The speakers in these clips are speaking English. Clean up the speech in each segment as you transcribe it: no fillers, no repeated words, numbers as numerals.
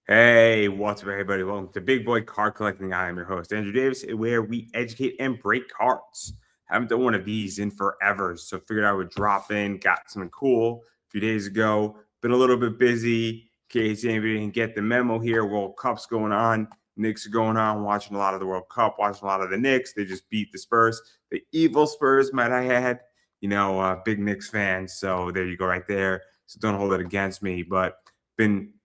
Hey, what's up, everybody? Welcome to Big Boy Card Collecting. I am your host, Andrew Davis, where we educate and break cards. Haven't done one of these in forever, so figured I would drop in. Got something cool a few days ago. Been a little bit busy. In case anybody didn't get the memo here, World Cup's going on. Knicks are going on. Watching a lot of the World Cup. Watching a lot of the Knicks. They just beat the Spurs. The evil Spurs, might I add. Big Knicks fan. So there you go, right there. So don't hold it against me, but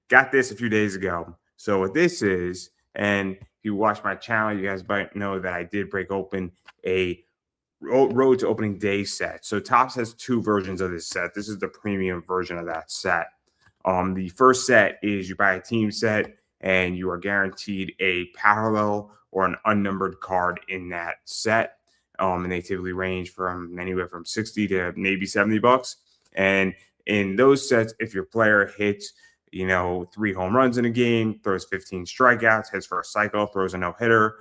got this a few days ago. So what this is, and if you watch my channel, you guys might know that I did break open a Road to Opening Day set. So Topps has two versions of this set. This is the premium version of that set. The first set is you buy a team set and you are guaranteed a parallel or an unnumbered card in that set. And they typically range from anywhere from 60 to maybe $70. And in those sets, if your player hits 3 home runs in a game, throws 15 strikeouts, hits for a cycle, throws a no-hitter,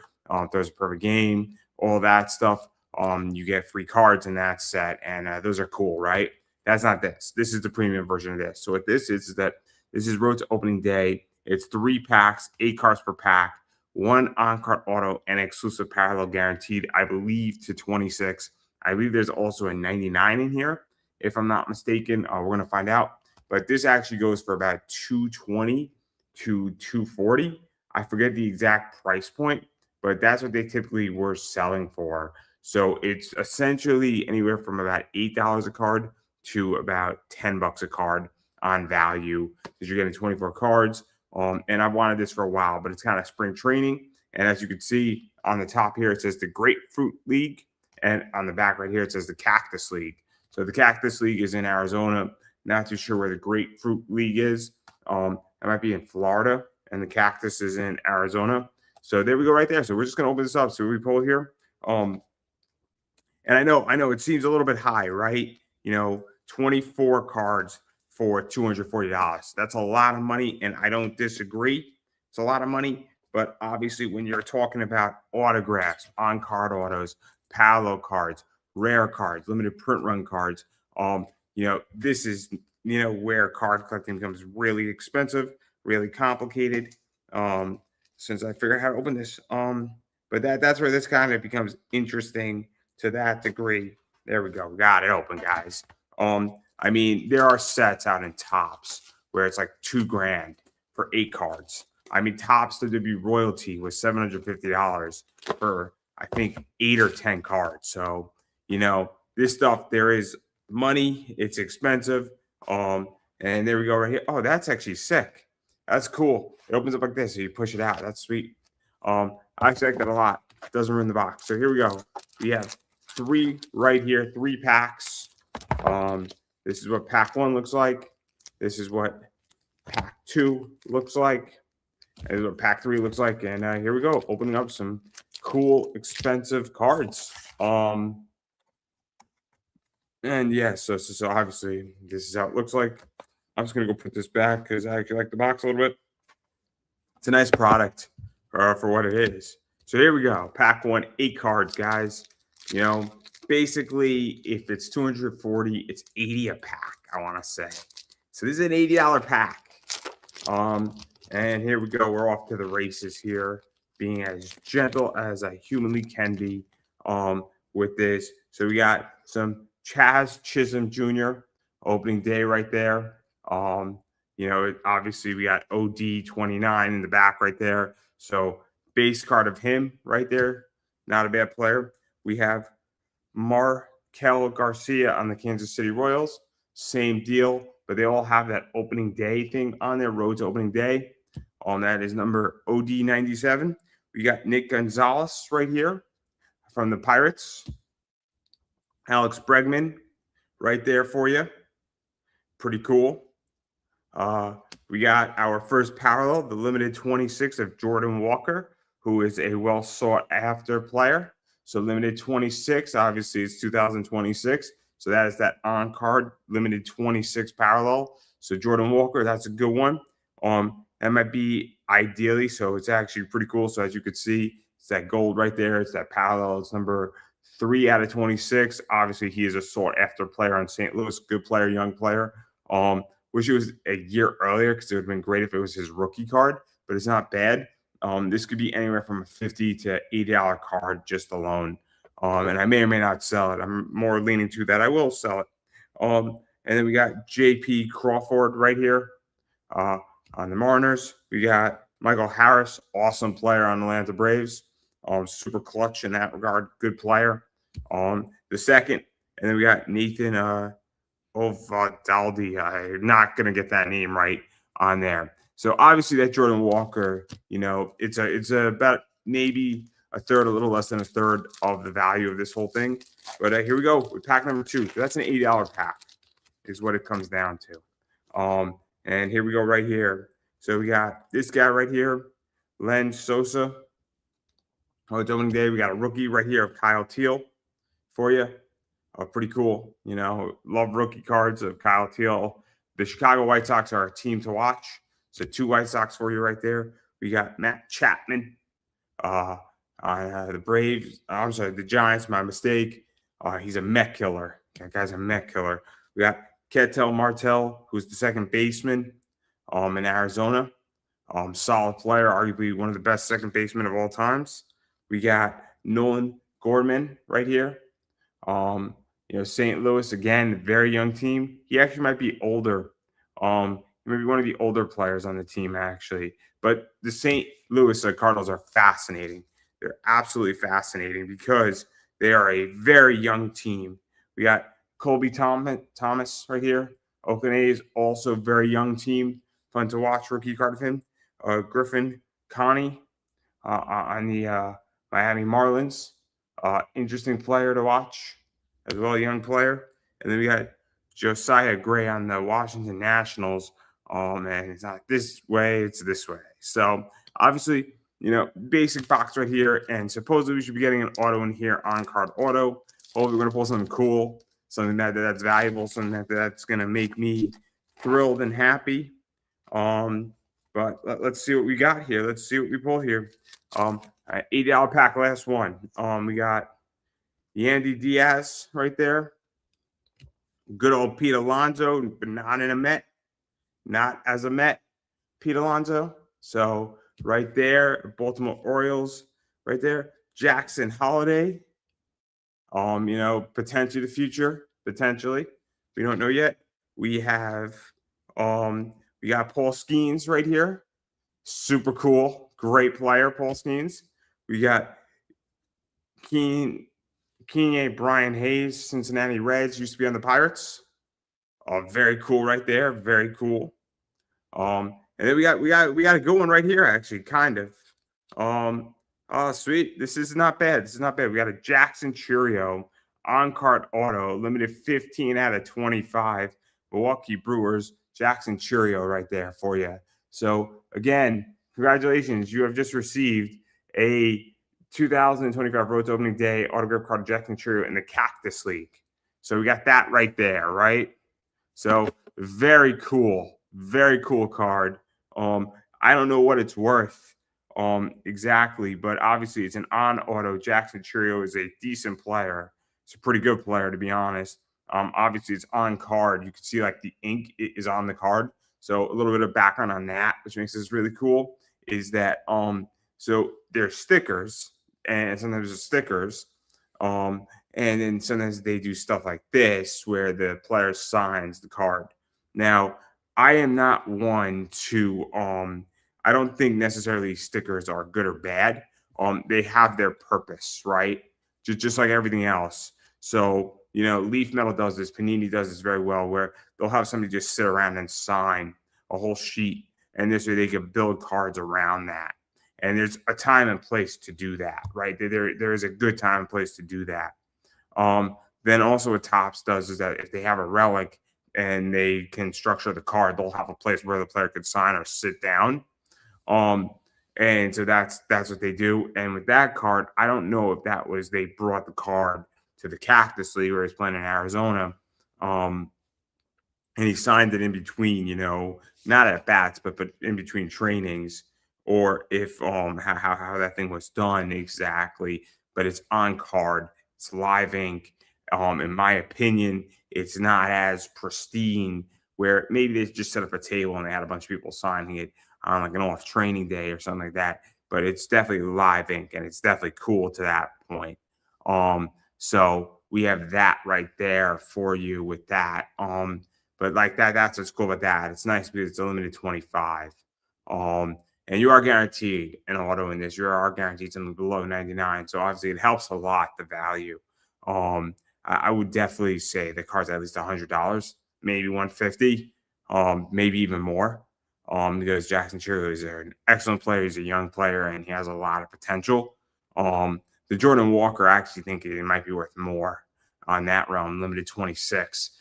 throws a perfect game, all that stuff, you get free cards in that set, and those are cool, right? That's not this. This is the premium version of this. So what this is that this is Road to Opening Day. It's 3 packs, 8 cards per pack, 1 on-card auto, and exclusive parallel guaranteed, I believe, to 26. I believe there's also a 99 in here, if I'm not mistaken. We're going to find out. But this actually goes for about 220 to 240. I forget the exact price point, but that's what they typically were selling for. So it's essentially anywhere from about $8 a card to about $10 a card on value, because you're getting 24 cards. And I've wanted this for a while, but it's kind of spring training. And as you can see on the top here, it says the Grapefruit League. And on the back right here, it says the Cactus League. So the Cactus League is in Arizona. Not too sure where the Grapefruit League is. It might be in Florida, and the Cactus is in Arizona. So there we go, right there. So we're just gonna open this up. So we pull here. And I know it seems a little bit high, right? 24 cards for $240. That's a lot of money, and I don't disagree. It's a lot of money, but obviously when you're talking about autographs, on-card autos, parallel cards, rare cards, limited print run cards, this is where card collecting becomes really expensive, really complicated. Since I figured out how to open this. But that's where this kind of becomes interesting to that degree. There we go. Got it open, guys. I mean, there are sets out in Topps where it's like $2,000 for 8 cards. I mean, Topps WWE Royalty was $750 for, I think, 8 or 10 cards. So, this stuff, there is money. It's expensive. And there we go right here. Oh, that's actually sick. That's cool. It opens up like this, so you push it out. That's sweet. I actually like that a lot. It doesn't ruin the box. So here we go. We have 3 right here, 3 packs. This is what pack 1 looks like. This is what pack 2 looks like. This is what pack 3 looks like. And here we go, opening up some cool, expensive cards. And yeah, so obviously this is how it looks like. I'm just gonna go put this back because I actually like the box a little bit. It's a nice product for what it is. So here we go. Pack 1, 8 cards, guys. Basically, if it's 240, it's 80 a pack, I want to say. So this is an $80 pack. And here we go. We're off to the races here, being as gentle as I humanly can be with this. So we got some Chaz Chisholm Jr. opening day right there. Obviously we got OD 29 in the back right there. So base card of him right there. Not a bad player. We have Markel Garcia on the Kansas City Royals. Same deal, but they all have that opening day thing on their Road to Opening Day. That is number OD 97. We got Nick Gonzalez right here from the Pirates. Alex Bregman right there for you. Pretty cool. We got our first parallel, the limited 26 of Jordan Walker, who is a well sought after player. So limited 26, obviously it's 2026. So that is that on card limited 26 parallel. So Jordan Walker, that's a good one. That might be ideally. So it's actually pretty cool. So as you can see, it's that gold right there. It's that parallel. It's number 3 out of 26. Obviously, he is a sought after player on St. Louis. Good player, young player. Wish it was a year earlier because it would have been great if it was his rookie card, but it's not bad. This could be anywhere from a $50 to $80 card just alone. And I may or may not sell it. I'm more leaning to that I will sell it. And then we got JP Crawford right here on the Mariners. We got Michael Harris, awesome player on the Atlanta Braves. Super clutch in that regard, good player. The second, and then we got Nathan Ovaldi. I'm not gonna get that name right on there. So obviously that Jordan Walker, it's about maybe a third, a little less than a third of the value of this whole thing. But here we go with pack number 2. That's an $80 pack, is what it comes down to. And here we go right here. So we got this guy right here, Len Sosa. It's opening day. We got a rookie right here of Kyle Teal for you. Pretty cool. Love rookie cards of Kyle Teal. The Chicago White Sox are a team to watch. So 2 White Sox for you right there. We got Matt Chapman on the Braves. I'm sorry, the Giants. My mistake. He's a Met killer. That guy's a Met killer. We got Ketel Marte, who's the second baseman in Arizona. Solid player, arguably one of the best second basemen of all times. We got Nolan Gorman right here. St. Louis, again, very young team. He actually might be older. Maybe one of the older players on the team, actually. But the St. Louis Cardinals are fascinating. They're absolutely fascinating because they are a very young team. We got Colby Thomas right here. Oakland A's, also very young team. Fun to watch, rookie card of him. Griffin Connie on the Miami Marlins. Interesting player to watch as well, a young player. And then we got Josiah Gray on the Washington Nationals. Oh, man, it's not this way, it's this way. So, obviously, basic box right here. And supposedly we should be getting an auto in here, on-card auto. Hopefully we're going to pull something cool, something that's valuable, something that's going to make me thrilled and happy. But let's see what we got here. Let's see what we pull here. $80 pack, last one. We got Yandy Diaz right there. Good old Pete Alonso, but not in a Met. Not as a Met, Pete Alonso. So right there, Baltimore Orioles right there. Jackson Holiday. Potentially the future. Potentially. We don't know yet. We have we got Paul Skeens right here. Super cool. Great player, Paul Skeens. We got Kanye Brian Hayes, Cincinnati Reds, used to be on the Pirates. Very cool right there. Very cool. And then we got a good one right here, actually, kind of. Oh, sweet. This is not bad. This is not bad. We got a Jackson Chourio on-card auto, limited 15 out of 25. Milwaukee Brewers, Jackson Chourio right there for you. So, again, congratulations. You have just received a 2025 Road to Opening Day autograph card of Jackson Chourio in the Cactus League. So we got that right there, right? So very cool card. I don't know what it's worth exactly, but obviously it's an on auto. Jackson Chourio is a decent player. It's a pretty good player, to be honest. Obviously it's on card. You can see like the ink is on the card. So a little bit of background on that, which makes this really cool, is that so they're stickers, and sometimes it's stickers. And then sometimes they do stuff like this where the player signs the card. Now, I am not one to I don't think necessarily stickers are good or bad. They have their purpose, right? Just like everything else. So, Leaf Metal does this, Panini does this very well, where they'll have somebody just sit around and sign a whole sheet, and this way they can build cards around that. And there's a time and place to do that, right? There is a good time and place to do that. Then also what Topps does is that if they have a relic and they can structure the card, they'll have a place where the player could sign or sit down. And so that's what they do. And with that card, I don't know if that was they brought the card to the Cactus League where he's playing in Arizona. And he signed it in between, not at bats, but in between trainings, or if how that thing was done exactly. But it's on card, it's live ink. In my opinion, it's not as pristine where maybe they just set up a table and they had a bunch of people signing it on like an off training day or something like that. But it's definitely live ink and it's definitely cool to that point. So we have that right there for you with that. But like that's what's cool about that. It's nice because it's a limited 25. Um, and you are guaranteed an auto in this. You are guaranteed something below 99. So obviously it helps a lot the value. I would definitely say the car's at least $100, maybe 150, maybe even more. Because Jackson Chourio is an excellent player. He's a young player and he has a lot of potential. The Jordan Walker, I actually think it might be worth more on that realm, limited 26.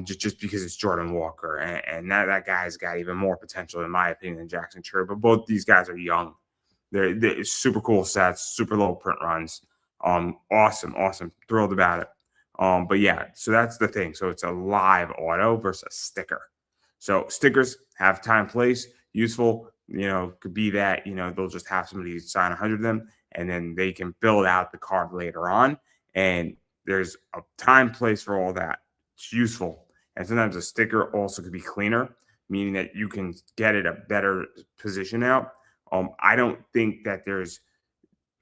Just because it's Jordan Walker, and that guy's got even more potential, in my opinion, than Jackson Chourio. But both these guys are young. They're super cool sets, super low print runs. Awesome. Thrilled about it. But yeah, so that's the thing. So it's a live auto versus a sticker. So stickers have time, place, useful. Could be that they'll just have somebody sign 100 of them, and then they can build out the card later on. And there's a time, place for all that. It's useful. And sometimes a sticker also could be cleaner, meaning that you can get it a better position out. I don't think that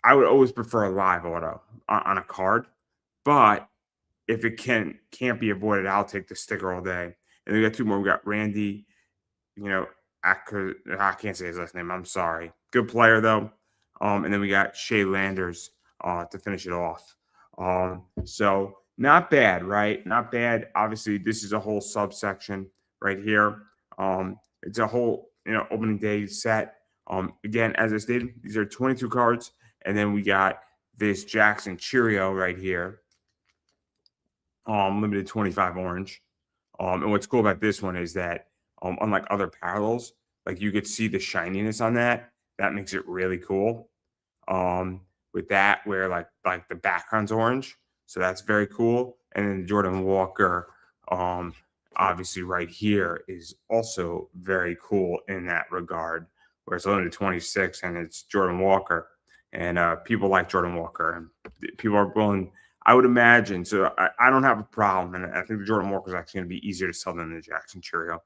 I would always prefer a live auto on a card, but if it can't be avoided, I'll take the sticker all day. And we got two more. We got Randy, I can't say his last name. I'm sorry. Good player though. And then we got Shea Landers to finish it off. So not bad, right? Not bad. Obviously, this is a whole subsection right here. It's a whole opening day set. Again, as I stated, these are 22 cards, and then we got this Jackson Chourio right here. Limited 25 orange. And what's cool about this one is that unlike other parallels, like you could see the shininess on that. That makes it really cool. With that, where like the background's orange, so that's very cool. And then Jordan Walker, obviously right here is also very cool in that regard, where it's only 26 and it's Jordan Walker, and people like Jordan Walker, and people are willing. I would imagine. So I don't have a problem, and I think the Jordan Walker is actually going to be easier to sell than the Jackson Chourio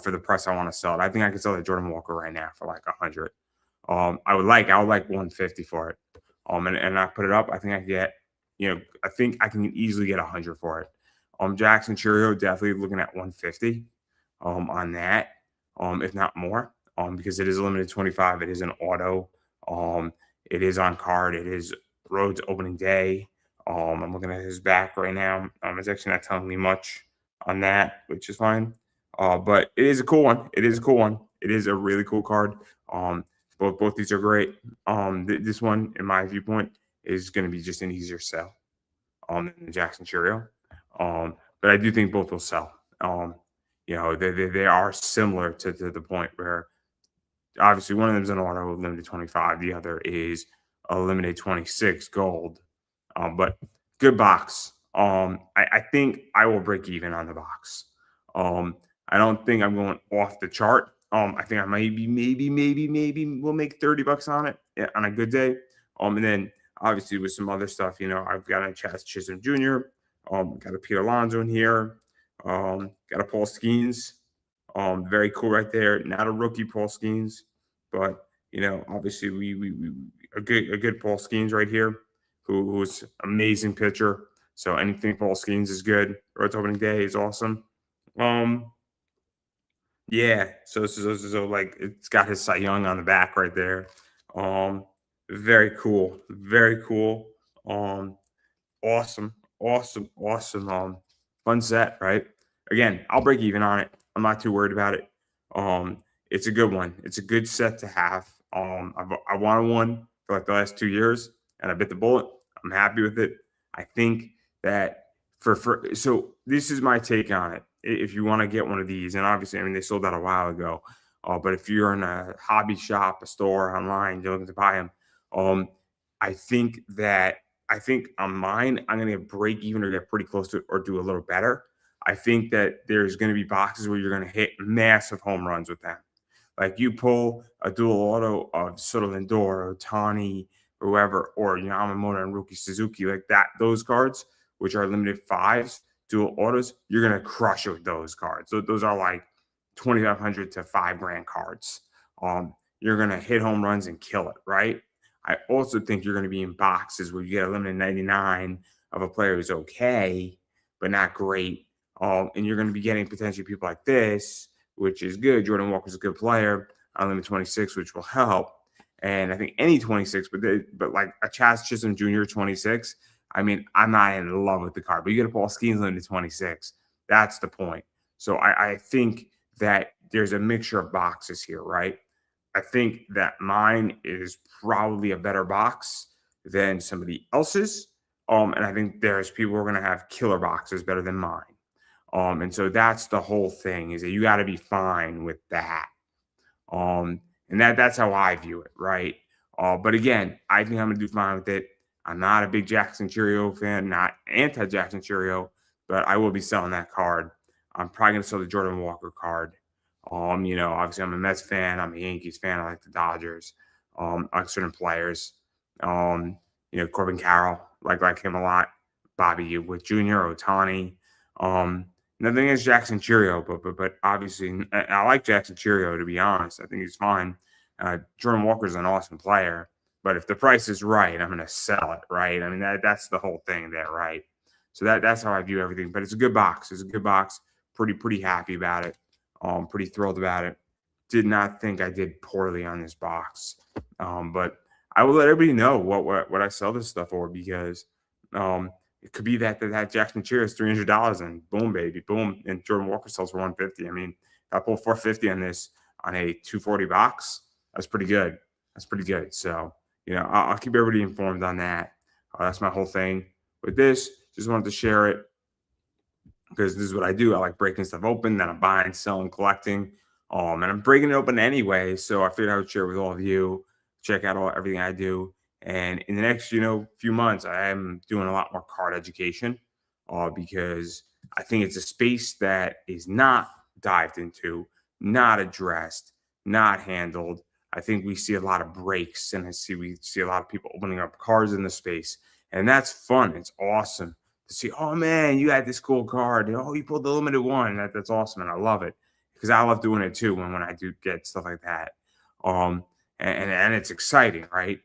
for the price I want to sell it. I think I can sell the Jordan Walker right now for like 100. I would like 150 for it. And I put it up. I think I can get, I think I can easily get 100 for it. Jackson Chourio definitely looking at 150 on that, if not more, because it is a limited 25. It is an auto. It is on card. It is road to opening day. I'm looking at his back right now. It's actually not telling me much on that, which is fine. But it is a cool one. It is a cool one. It is a really cool card. Both these are great. This one, in my viewpoint, is going to be just an easier sell than the Jackson Chourio. But I do think both will sell. They are similar to the point where obviously one of them is an auto limited 25. The other is a limited 26 gold. But good box. I think I will break even on the box. I don't think I'm going off the chart. I think I maybe we'll make $30 on it on a good day. And then obviously with some other stuff, I've got a Chaz Chisholm Jr., got a Pete Alonso in here, got a Paul Skeens, very cool right there. Not a rookie Paul Skeens, but obviously we a good Paul Skeens right here, who's amazing pitcher. So anything Paul Skeens is good. Road to opening day is awesome. Yeah, so like it's got his Cy Young on the back right there. Very cool, very cool. Awesome. Fun set, right? Again, I'll break even on it. I'm not too worried about it. It's a good one. It's a good set to have. I wanted one for like the last 2 years, and I bit the bullet. I'm happy with it. I think that so this is my take on it. If you want to get one of these, and obviously, I mean, they sold out a while ago. But if you're in a hobby shop, a store, online, you're looking to buy them, I think on mine, I'm going to break even or get pretty close to it or do a little better. I think that there's going to be boxes where you're going to hit massive home runs with them. Like you pull a dual auto of Soto Lindor, Ohtani, or whoever, or Yamamoto and Rookie Suzuki, like that, those cards, which are limited fives, dual autos, you're gonna crush it with those cards. So those are like 2,500 to $5,000 cards. You're gonna hit home runs and kill it, right? I also think you're gonna be in boxes where you get a limited 99 of a player who's okay, but not great. And you're gonna be getting potentially people like this, which is good. Jordan Walker's a good player. Unlimited 26, which will help. And I think any 26, but like a Chaz Chisholm Jr. 26. I mean, I'm not in love with the card, but you get a Paul Skeens limited 26. That's the point. So I think that there's a mixture of boxes here, right? I think that mine is probably a better box than somebody else's. And I think there's people who are going to have killer boxes better than mine. And so that's the whole thing, is that you got to be fine with that. And that's how I view it, right? But again, I think I'm gonna do fine with it. I'm not a big Jackson Chourio fan, not anti-Jackson Chourio, but I will be selling that card. I'm probably gonna sell the Jordan Walker card. Obviously I'm a Mets fan, I'm a Yankees fan, I like the Dodgers, like certain players. Corbin Carroll, like him a lot. Bobby Witt Jr., Ohtani. Nothing against Jackson Chourio, but obviously I like Jackson Chourio, to be honest. I think he's fine. Jordan Walker's an awesome player, but if the price is right, I'm going to sell it, right? I mean, that's the whole thing there, right? So that's how I view everything. But it's a good box. It's a good box. Pretty happy about it. Pretty thrilled about it. Did not think I did poorly on this box. But I will let everybody know what I sell this stuff for, because it could be that Jackson Chourio is $300 and boom, baby, boom, and Jordan Walker sells for $150. I mean, I pulled $450 on this on a $240 box. That's pretty good. That's pretty good. So I'll keep everybody informed on that. That's my whole thing with this. Just wanted to share it because this is what I do. I like breaking stuff open, then I'm buying, selling, collecting, and I'm breaking it open anyway. So I figured I would share it with all of you. Check out everything I do. And in the next, few months, I am doing a lot more card education because I think it's a space that is not dived into, not addressed, not handled. I think we see a lot of breaks, and we see a lot of people opening up cards in the space, and that's fun. It's awesome to see. Oh man, you had this cool card. Oh, you pulled the limited one. That's awesome, and I love it because I love doing it too. When I do get stuff like that, and it's exciting, right?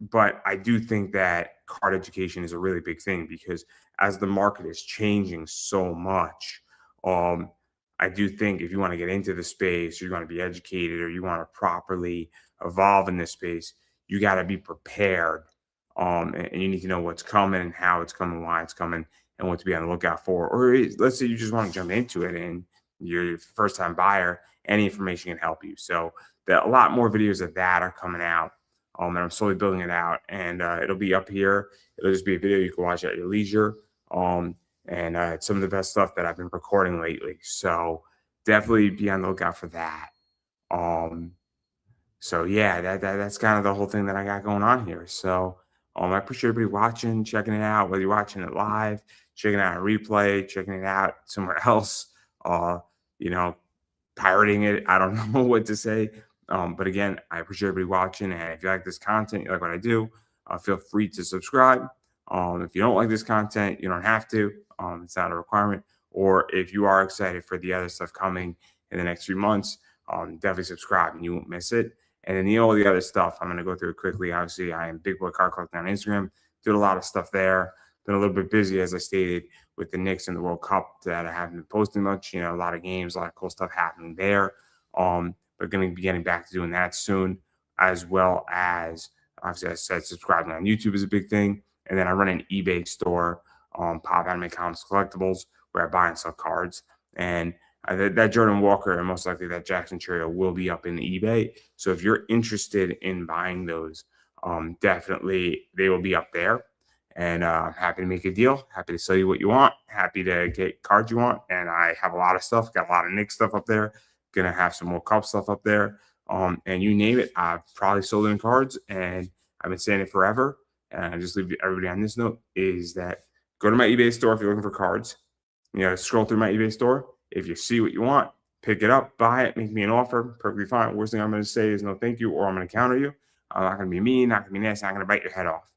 But I do think that card education is a really big thing because as the market is changing so much, I do think if you want to get into the space, you're going to be educated, or you want to properly evolve in this space, you got to be prepared. And you need to know what's coming and how it's coming, why it's coming, and what to be on the lookout for. Or let's say you just want to jump into it and you're a first-time buyer, any information can help you. So a lot more videos of that are coming out. And I'm slowly building it out, and it'll be up here. It'll just be a video you can watch at your leisure. And it's some of the best stuff that I've been recording lately. So definitely be on the lookout for that. So yeah, that's kind of the whole thing that I got going on here. So I appreciate everybody watching, checking it out, whether you're watching it live, checking it out on replay, checking it out somewhere else, pirating it. I don't know what to say. But again, I appreciate everybody watching. And if you like this content, you like what I do, feel free to subscribe. If you don't like this content, you don't have to. It's not a requirement. Or if you are excited for the other stuff coming in the next few months, definitely subscribe and you won't miss it. And then all the other stuff, I'm going to go through it quickly. Obviously, I am Big Boy Card Collecting on Instagram. Did a lot of stuff there. Been a little bit busy, as I stated, with the Knicks and the World Cup that I haven't been posting much. A lot of games, a lot of cool stuff happening there. But going to be getting back to doing that soon, as well as, obviously, I said subscribing on YouTube is a big thing. And then I run an eBay store, Pop Anime Comics Collectibles, where I buy and sell cards. And that Jordan Walker and most likely that Jackson Chourio will be up in eBay. So if you're interested in buying those, definitely they will be up there. And I'm happy to make a deal. Happy to sell you what you want. Happy to get cards you want. And I have a lot of stuff. Got a lot of Knicks stuff up there. Gonna have some more cup stuff up there. And you name it, I've probably sold in cards, and I've been saying it forever. And I just leave everybody on this note is that go to my eBay store if you're looking for cards. Scroll through my eBay store. If you see what you want, pick it up, buy it, make me an offer. Perfectly fine. Worst thing I'm going to say is no thank you, or I'm going to counter you. I'm not going to be mean, not going to be nasty, not going to bite your head off.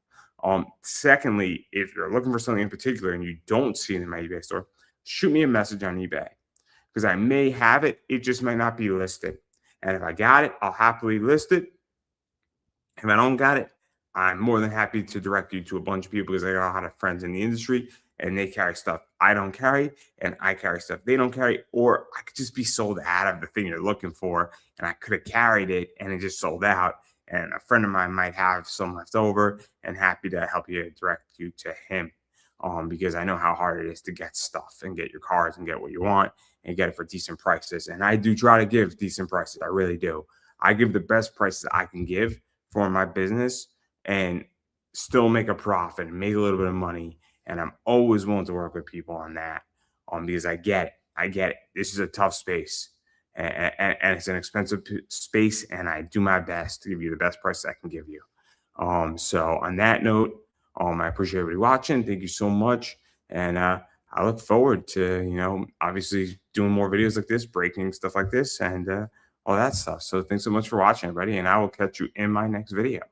Secondly, if you're looking for something in particular and you don't see it in my eBay store, shoot me a message on eBay because I may have it. It just might not be listed. And if I got it, I'll happily list it. If I don't got it, I'm more than happy to direct you to a bunch of people because I got a lot of friends in the industry and they carry stuff I don't carry and I carry stuff they don't carry. Or I could just be sold out of the thing you're looking for and I could have carried it and it just sold out. And a friend of mine might have some left over and happy to help you direct you to him. Because I know how hard it is to get stuff and get your cars and get what you want and get it for decent prices. And I do try to give decent prices. I really do. I give the best prices I can give for my business and still make a profit and make a little bit of money. And I'm always willing to work with people on that because I get it. I get it. This is a tough space and it's an expensive space. And I do my best to give you the best price I can give you. So on that note, I appreciate everybody watching. Thank you so much. And I look forward to, obviously doing more videos like this, breaking stuff like this and all that stuff. So thanks so much for watching, everybody. And I will catch you in my next video.